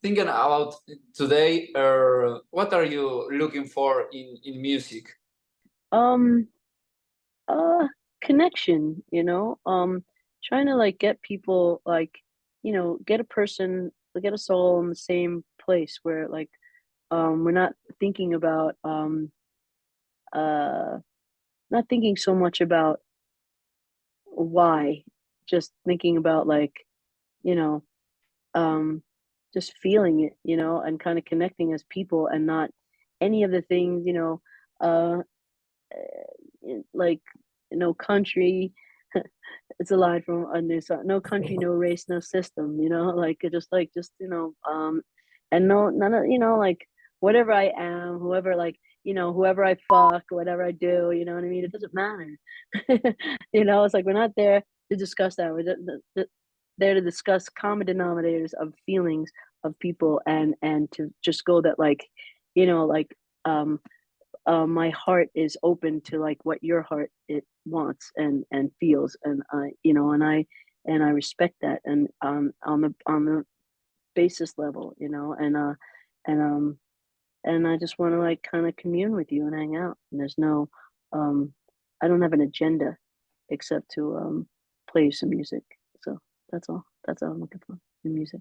thinking about today, what are you looking for in music? Um, Connection, trying to like get people like, get a person, get us all in the same place where like, we're not thinking about, uh, not thinking so much about why, just thinking about like, you know, um, just feeling it, and kind of connecting as people and not any of the things, uh, like no country. It's a line from a new song. No country, no race, no system. Like it just and no none of like whatever I am, whoever like whoever I fuck, whatever I do. You know what I mean? It doesn't matter. It's like we're not there to discuss that. There to discuss common denominators of feelings of people and to just go that like like um my heart is open to like what your heart it wants and feels, and I respect that, and on the basis level, and and I just want to like kind of commune with you and hang out, and there's no um I don't have an agenda except to play some music. So that's all I'm looking for in music.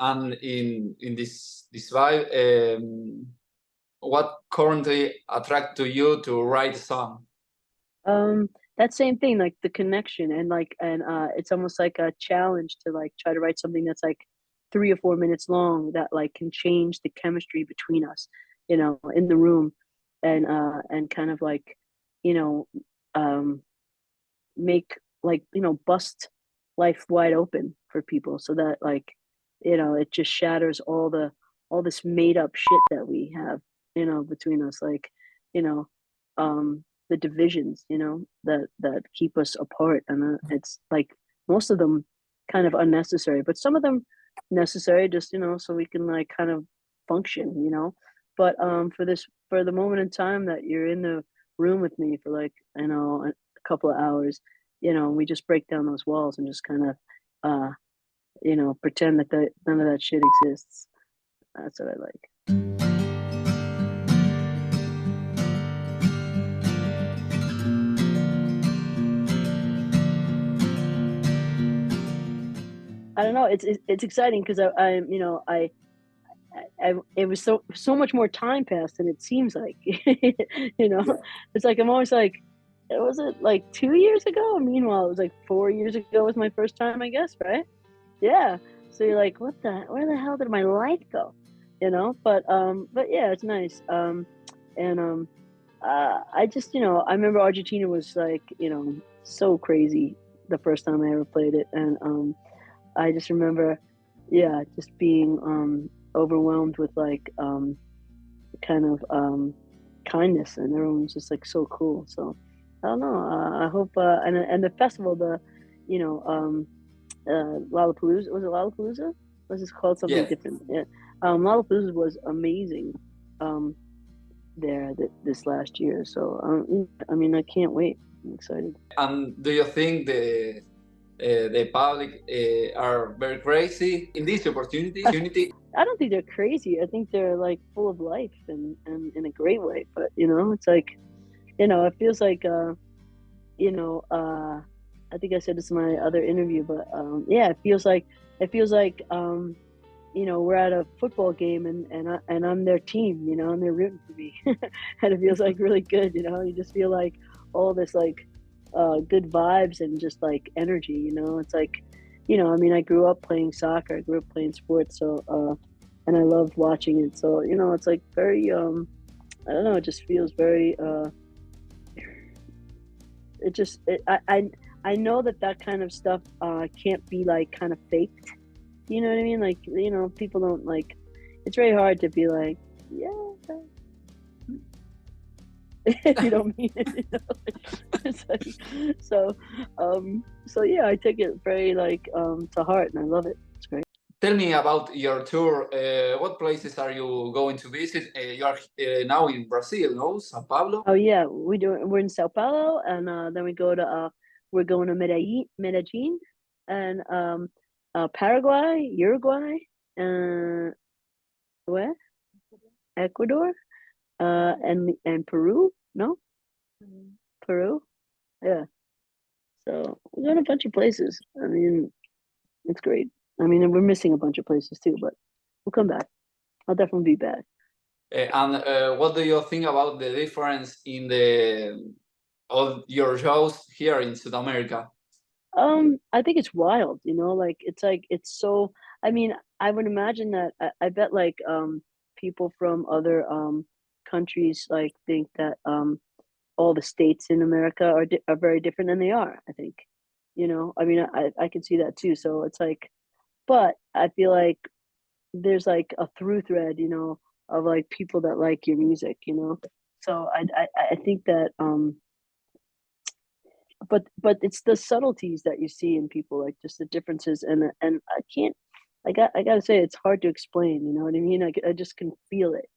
And in this vibe, what currently attract to you to write a song? That same thing, like the connection, and like and it's almost like a challenge to like try to write something that's like 3 or 4 minutes long that like can change the chemistry between us, in the room, and kind of like, you know, um make like, bust life wide open for people so that like, it just shatters all this made up shit that we have, between us, like, you know, the divisions, that keep us apart. And it's like most of them kind of unnecessary, but some of them necessary just, so we can like kind of function, But for the moment in time that you're in the room with me for like, a couple of hours, we just break down those walls and just kind of, pretend that none of that shit exists. That's what I like. I don't know. It's exciting because I'm, it was so much more time passed than it seems like. Yeah. It's like I'm always like, was it like 2 years ago? Meanwhile, it was like 4 years ago was my first time, I guess, right? Yeah. So you're like, where the hell did my life go? But yeah, it's nice. And I just, I remember Argentina was like, so crazy the first time I ever played it, and I just remember, yeah, just being overwhelmed with like kind of kindness, and everyone's just like so cool. So I don't know. I hope and the festival, the you know Lollapalooza, was it Lollapalooza? Was it called something Yeah. different? Yeah, Lollapalooza was amazing there this last year. So I mean, I can't wait. I'm excited. And do you think the public are very crazy in this opportunity? I don't think they're crazy. I think they're like full of life and in a great way. But it's like, it feels like you know, I think I said this in my other interview, but yeah, it feels like we're at a football game, and I'm their team, and they're rooting for me, and it feels like really good. You just feel like all this like good vibes and just like energy. It's like, I mean, I grew up playing soccer, I grew up playing sports, so and I love watching it. So it's like very I don't know, it just feels very it just I know that kind of stuff can't be like kind of faked. You know what I mean? Like, people don't like. It's very hard to be like, yeah, if you don't mean it. It's like, so, so yeah, I take it very like to heart, and I love it. It's great. Tell me about your tour. What places are you going to visit? You are now in Brazil, no? Sao Paulo? Oh yeah, we're in Sao Paulo, and then we're going to Medellin, and Paraguay, Uruguay, Where? Ecuador? And Peru? No? Peru? Yeah. So we've done a bunch of places. I mean, it's great. I mean, and we're missing a bunch of places too, but we'll come back. I'll definitely be back. And what do you think about the difference in the all your shows here in South America? I think it's wild, like it's so. I mean, I would imagine that I bet like people from other countries like think that all the states in America are very different than they are. I think, I mean, I can see that too. So it's like, but I feel like there's like a through thread, of like people that like your music. So I think that but it's the subtleties that you see in people, like just the differences, and I gotta say it's hard to explain. You know what I mean? I just can feel it.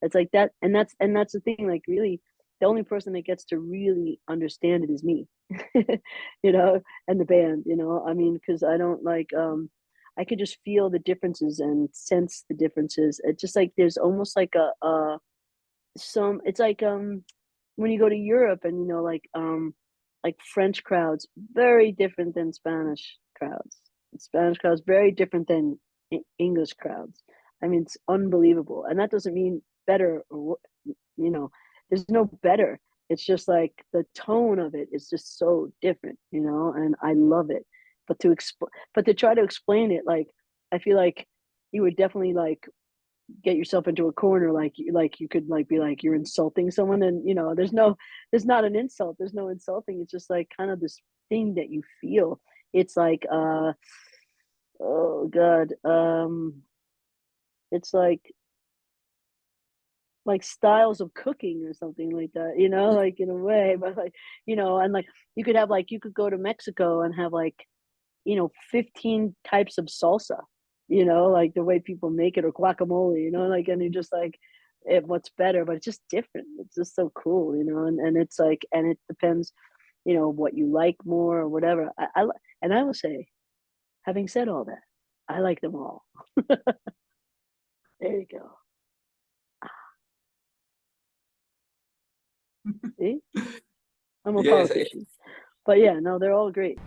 It's like that, and that's the thing. Like really, the only person that gets to really understand it is me. And the band. I mean, because I don't like I could just feel the differences and sense the differences. It's just like there's almost like a some. It's like when you go to Europe and like French crowds, very different than Spanish crowds. Spanish crowds very different than English crowds. I mean, it's unbelievable, and that doesn't mean better or there's no better. It's just like the tone of it is just so different, and I love it. But to try to explain it, like I feel like you would definitely like get yourself into a corner, like you could like be like you're insulting someone, and there's not an insult, there's no insulting, it's just like kind of this thing that you feel. It's like oh god, it's like styles of cooking or something like that, like in a way, but like and like you could go to Mexico and have like 15 types of salsa, like the way people make it, or guacamole, like, and you're just like, what's better, but it's just different. It's just so cool, and it's like, and it depends, what you like more or whatever. And I will say, having said all that, I like them all. There you go. See, I'm a Yes, politician, but yeah, no, they're all great.